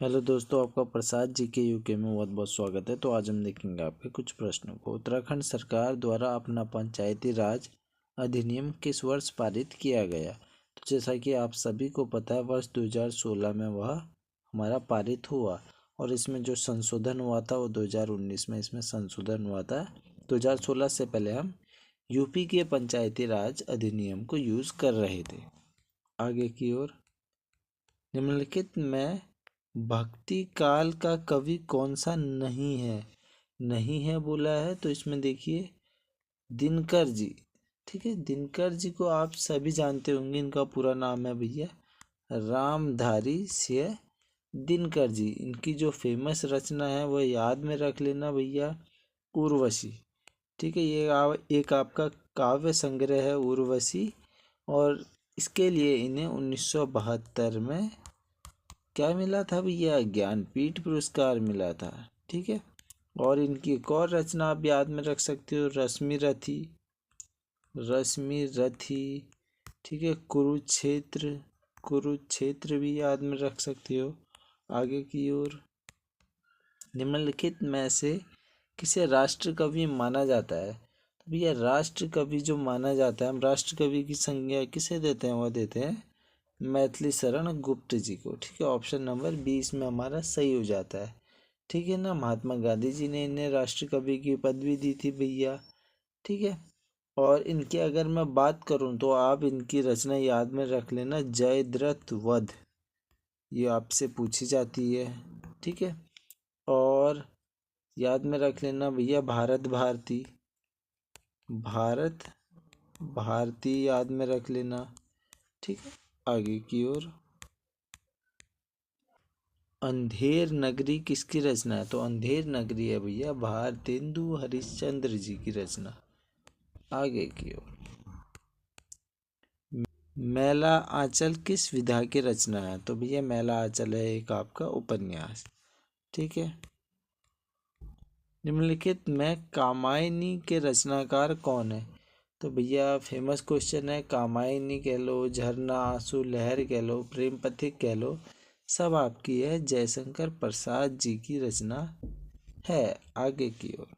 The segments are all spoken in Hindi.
हेलो दोस्तों, आपका प्रसाद जी के यूके में बहुत बहुत स्वागत है। तो आज हम देखेंगे आपके कुछ प्रश्नों को। उत्तराखंड सरकार द्वारा अपना पंचायती राज अधिनियम किस वर्ष पारित किया गया? तो जैसा कि आप सभी को पता है, वर्ष 2016 में वह हमारा पारित हुआ और इसमें जो संशोधन हुआ था वो 2019 में इसमें संशोधन हुआ था। 2016 से पहले हम यूपी के पंचायती राज अधिनियम को यूज़ कर रहे थे। आगे की ओर, निम्नलिखित में भक्ति काल का कवि कौन सा नहीं है बोला है। तो इसमें देखिए दिनकर जी। ठीक है, दिनकर जी को आप सभी जानते होंगे। इनका पूरा नाम है भैया रामधारी सिंह दिनकर जी। इनकी जो फेमस रचना है वह याद में रख लेना भैया, उर्वशी। ठीक है, ये एक आपका काव्य संग्रह है उर्वशी, और इसके लिए इन्हें 1972 में क्या मिला था भैया? ज्ञानपीठ पुरस्कार मिला था। ठीक है, और इनकी एक और रचना आप याद में रख सकते हो, रश्मि रथी। ठीक है, कुरुक्षेत्र भी याद में रख सकते हो। आगे की ओर, निम्नलिखित में से किसे राष्ट्र कवि माना जाता है? तो भैया राष्ट्र कवि जो माना जाता है, हम राष्ट्र कवि की संज्ञा किसे देते हैं? वह देते हैं मैथिली शरण गुप्त जी को। ठीक है, ऑप्शन नंबर 20 में हमारा सही हो जाता है। ठीक है ना, महात्मा गांधी जी ने इन्हें राष्ट्र कवि की पदवी दी थी भैया। ठीक है, और इनकी अगर मैं बात करूं तो आप इनकी रचना याद में रख लेना, जयद्रथ वध, ये आपसे पूछी जाती है। ठीक है, और याद में रख लेना भैया भारत भारती याद में रख लेना। ठीक है, आगे की ओर, अंधेर नगरी किसकी रचना है? तो अंधेर नगरी है भैया भारतेंदु हरिश्चंद्र जी की रचना। आगे की ओर, मैला आंचल किस विधा की रचना है? तो भैया मैला आंचल है एक आपका उपन्यास। ठीक है, निम्नलिखित में कामायनी के रचनाकार कौन है? तो भैया फेमस क्वेश्चन है। कामायनी कह लो, झरना, आंसू, लहर कह लो, प्रेम पथिक कह लो, सब आपकी है जयशंकर प्रसाद जी की रचना है। आगे की ओर,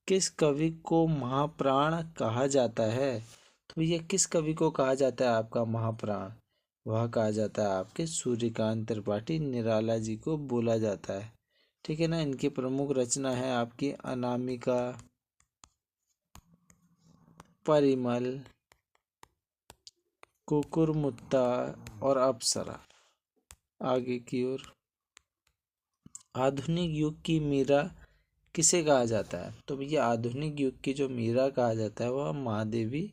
किस कवि को महाप्राण कहा जाता है? तो भैया किस कवि को कहा जाता है आपका महाप्राण? वह कहा जाता है आपके सूर्यकांत त्रिपाठी निराला जी को बोला जाता है। ठीक है ना, इनकी प्रमुख रचना है आपकी अनामिका, परिमल, कुकुरमुत्ता और अप्सरा। आगे की ओर, आधुनिक युग की मीरा किसे कहा जाता है? तो भैया आधुनिक युग की जो मीरा कहा जाता है वह महादेवी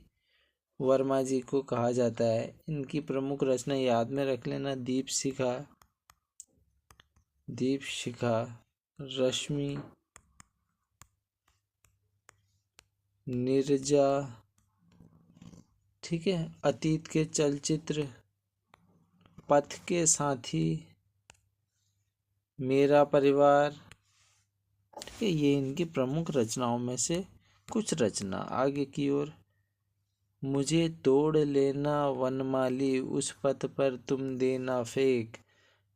वर्मा जी को कहा जाता है। इनकी प्रमुख रचना याद में रख लेना, दीप शिखा, रश्मि, निर्जा। ठीक है, अतीत के चलचित्र, पथ के साथी, मेरा परिवार। ठीक है, ये इनकी प्रमुख रचनाओं में से कुछ रचना। आगे की ओर, मुझे तोड़ लेना वनमाली, उस पथ पर तुम देना फेंक,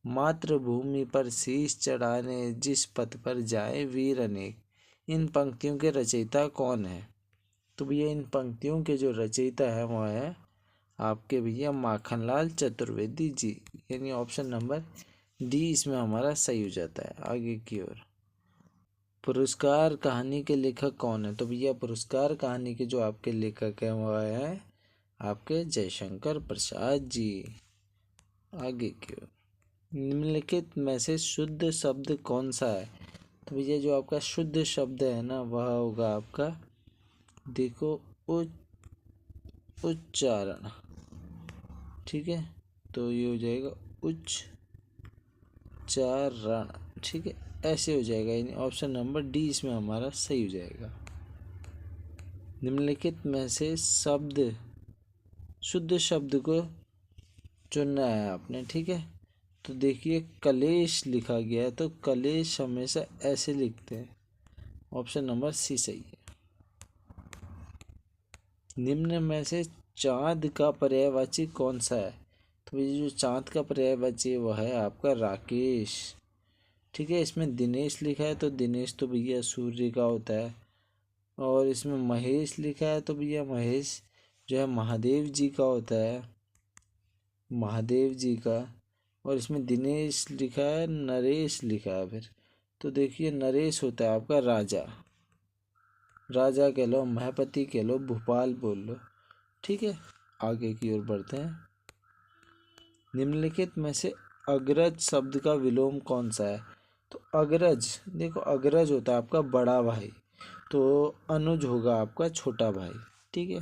मातृभूमि पर शीश चढ़ाने जिस पथ पर जाए वीर अनेक। इन पंक्तियों के रचयिता कौन है? तो भैया इन पंक्तियों के जो रचयिता है वह है आपके भैया माखनलाल चतुर्वेदी जी, यानी ऑप्शन नंबर डी इसमें हमारा सही हो जाता है। आगे की ओर, पुरस्कार कहानी के लेखक कौन है? तो भैया पुरस्कार कहानी के जो आपके लेखक हैं वह है आपके जयशंकर प्रसाद जी। आगे की ओर, निम्नलिखित में से शुद्ध शब्द कौन सा है? तो भैया जो आपका शुद्ध शब्द है ना वह होगा आपका, देखो, उच्चारण। ठीक है, तो ये हो जाएगा उच्चारण। ठीक है, ऐसे हो जाएगा, यानी ऑप्शन नंबर डी इसमें हमारा सही हो जाएगा। निम्नलिखित में से शुद्ध शब्द को चुनना है आपने। ठीक है, तो देखिए कलेश लिखा गया है, तो कलेश हमेशा ऐसे लिखते हैं, ऑप्शन नंबर सी सही है। निम्न में से चाँद का पर्यायवाची कौन सा है? तो ये जो चाँद का पर्यायवाची वह है आपका राकेश। ठीक है, इसमें दिनेश लिखा है तो दिनेश तो भैया सूर्य का होता है, और इसमें महेश लिखा है तो भैया महेश जो है महादेव जी का होता है, महादेव जी का। और इसमें दिनेश लिखा है, नरेश लिखा है फिर, तो देखिए नरेश होता है आपका राजा। राजा कह लो, महपति कह लो, भोपाल बोल लो। ठीक है, आगे की ओर बढ़ते हैं। निम्नलिखित में से अग्रज शब्द का विलोम कौन सा है? तो अग्रज, देखो अग्रज होता है आपका बड़ा भाई, तो अनुज होगा आपका छोटा भाई। ठीक है,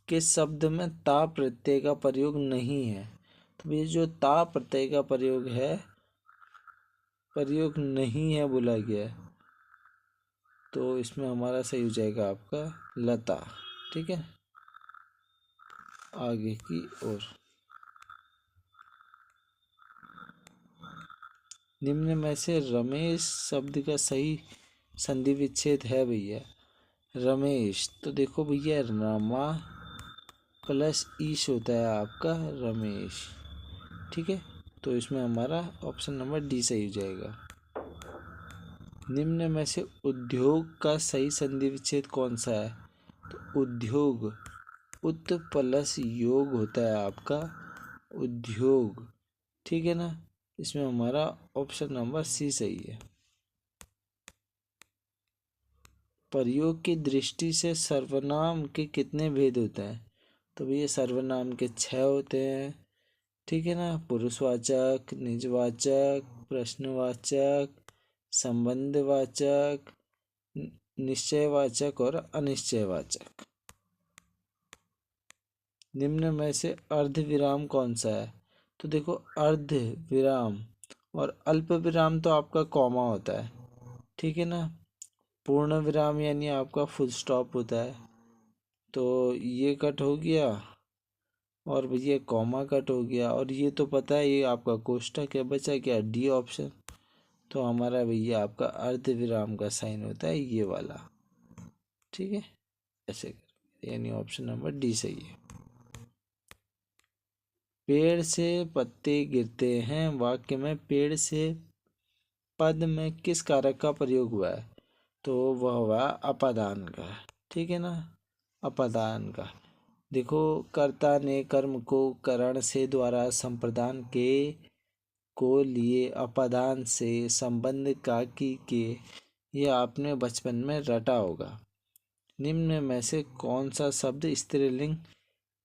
किस शब्द में ता प्रत्यय का प्रयोग नहीं है? तो ये जो ता प्रत्यय का प्रयोग है, प्रयोग नहीं है बोला गया है, तो इसमें हमारा सही हो जाएगा आपका लता। ठीक है, आगे की ओर। निम्न में से रमेश शब्द का सही संधि विच्छेद है भैया? रमेश, तो देखो भैया रमा प्लस ईश होता है आपका रमेश। ठीक है, तो इसमें हमारा ऑप्शन नंबर डी सही हो जाएगा। निम्न में से उद्योग का सही संधि विच्छेद कौन सा है? तो उद्योग, उत प्लस योग होता है आपका उद्योग। ठीक है ना, इसमें हमारा ऑप्शन नंबर सी सही है। प्रयोग की दृष्टि से सर्वनाम के कितने भेद होते हैं? तो भैया सर्वनाम के 6 होते हैं। ठीक है ना, पुरुषवाचक, निजवाचक, प्रश्नवाचक, संबंधवाचक, निश्चयवाचक और अनिश्चयवाचक। निम्न में से अर्ध विराम कौन सा है? तो देखो अर्ध विराम और अल्प विराम तो आपका कॉमा होता है। ठीक है ना, पूर्ण विराम यानी आपका फुल स्टॉप होता है, तो ये कट हो गया, और भैया कॉमा कट हो गया, और ये तो पता है ये आपका कोष्ठक है, बचा क्या डी ऑप्शन। तो हमारा भैया आपका अर्ध विराम का साइन होता है ये वाला। ठीक है, ऐसे यानी ऑप्शन नंबर डी सही है। पेड़ से पत्ते गिरते हैं वाक्य में पेड़ से पद में किस कारक का प्रयोग हुआ है? तो वह हुआ अपादान का। ठीक है ना, अपादान का। देखो कर्ता ने कर्म को करण से द्वारा संप्रदान के को लिए अपादान से संबंध का की के, ये आपने बचपन में रटा होगा। निम्न में से कौन सा शब्द स्त्रीलिंग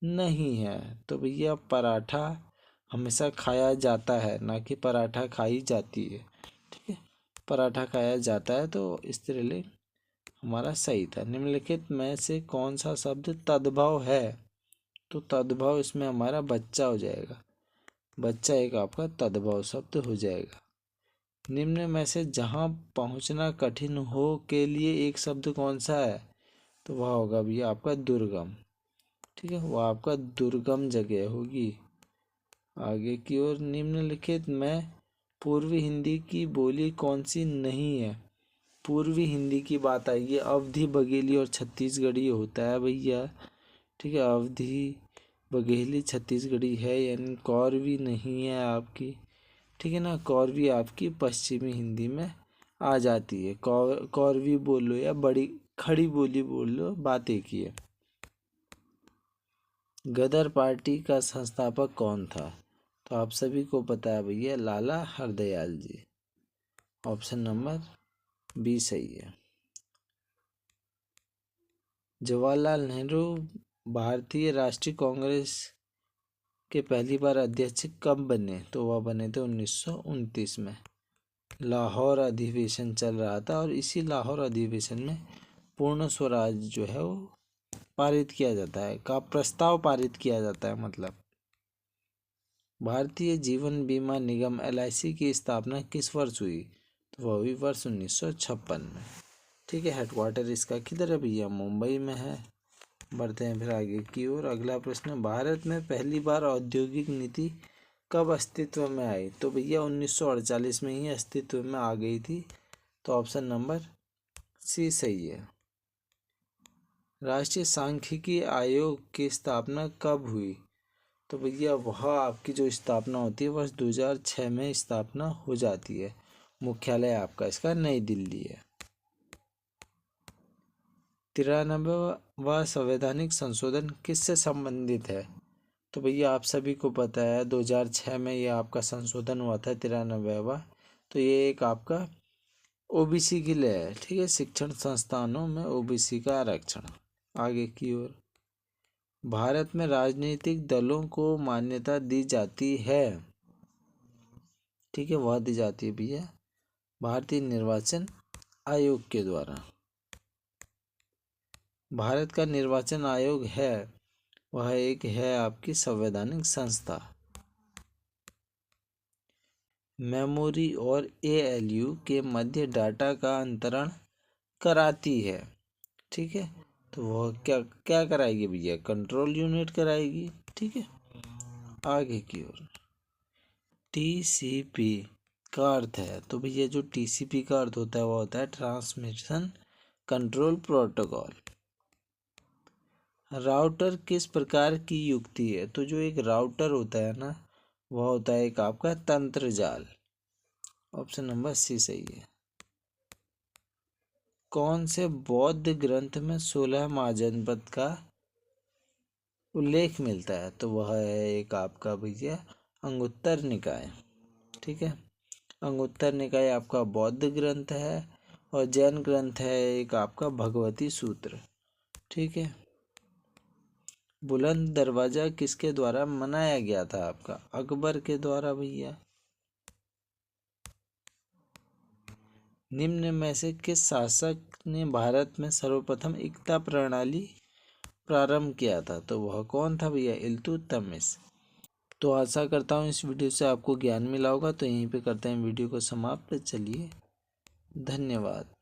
नहीं है? तो भैया पराठा हमेशा खाया जाता है, ना कि पराठा खाई जाती है। ठीक है, पराठा खाया जाता है, तो स्त्रीलिंग हमारा सही था। निम्नलिखित में से कौन सा शब्द तद्भव है? तो तद्भव इसमें हमारा बच्चा हो जाएगा, बच्चा एक आपका तद्भव शब्द हो जाएगा। निम्न में से जहाँ पहुँचना कठिन हो के लिए एक शब्द कौन सा है? तो वह होगा भैया आपका दुर्गम। ठीक है, वह आपका दुर्गम जगह होगी। आगे की ओर। निम्नलिखित में पूर्वी हिंदी की बोली कौन सी नहीं है? पूर्वी हिंदी की बात आई है, अवधी बघेली और छत्तीसगढ़ी होता है भैया। ठीक है, अवधी बघेली छत्तीसगढ़ी है, यानी कौरवी नहीं है आपकी। ठीक है ना, कौरवी आपकी पश्चिमी हिंदी में आ जाती है। कौरवी बोलो या बड़ी खड़ी बोली बोल लो, बात एक ही है। गदर पार्टी का संस्थापक कौन था? तो आप सभी को पता है भैया लाला हरदयाल जी। ऑप्शन नंबर बी सही है। जवाहरलाल नेहरू भारतीय राष्ट्रीय कांग्रेस के पहली बार अध्यक्ष कब बने? तो वह बने थे 1929 में। लाहौर अधिवेशन चल रहा था, और इसी लाहौर अधिवेशन में पूर्ण स्वराज जो है वो पारित किया जाता है, का प्रस्ताव पारित किया जाता है मतलब। भारतीय जीवन बीमा निगम LIC की स्थापना किस वर्ष हुई? तो वह हुई वर्ष 1956 में। ठीक है, हेडक्वार्टर इसका किधर है भैया? मुंबई में है। बढ़ते हैं फिर आगे की ओर। अगला प्रश्न, भारत में पहली बार औद्योगिक नीति कब अस्तित्व में आई? तो भैया 1948 में ही अस्तित्व में आ गई थी, तो ऑप्शन नंबर सी सही है। राष्ट्रीय सांख्यिकी आयोग की स्थापना कब हुई? तो भैया वहाँ आपकी जो स्थापना होती है वर्ष 2006 में स्थापना हो जाती है। मुख्यालय आपका इसका नई दिल्ली है। 93वां संवैधानिक संशोधन किससे संबंधित है? तो भैया आप सभी को पता है 2006 में ये आपका संशोधन हुआ था 93वां। तो ये एक आपका ओबीसी के लिए है, ठीक है, शिक्षण संस्थानों में ओबीसी का आरक्षण। आगे की ओर, भारत में राजनीतिक दलों को मान्यता दी जाती है, ठीक है, वह दी जाती है भैया भारतीय निर्वाचन आयोग के द्वारा। भारत का निर्वाचन आयोग है वह एक है आपकी संवैधानिक संस्था। मेमोरी और एएलयू के मध्य डाटा का अंतरण कराती है, ठीक है, तो वह क्या क्या कराएगी भैया? कंट्रोल यूनिट कराएगी, ठीक है। आगे की ओर, टीसीपी का अर्थ है, तो भैया जो टीसीपी का अर्थ होता है वह होता है ट्रांसमिशन कंट्रोल प्रोटोकॉल। राउटर किस प्रकार की युक्ति है? तो जो एक राउटर होता है ना, वह होता है एक आपका तंत्र जाल। ऑप्शन नंबर सी सही है। कौन से बौद्ध ग्रंथ में 16 महाजनपद का उल्लेख मिलता है? तो वह है एक आपका भैया अंगुत्तर निकाय, ठीक है। अंगुत्तर निकाय आपका बौद्ध ग्रंथ है और जैन ग्रंथ है एक आपका भगवती सूत्र, ठीक है। बुलंद दरवाजा किसके द्वारा बनाया गया था? आपका अकबर के द्वारा भैया। निम्न में से किस शासक ने भारत में सर्वप्रथम एकता प्रणाली प्रारंभ किया था? तो वह कौन था भैया? इल्तुतमिश। तो आशा करता हूँ इस वीडियो से आपको ज्ञान मिला होगा। तो यहीं पे करते हैं वीडियो को समाप्त। चलिए, धन्यवाद।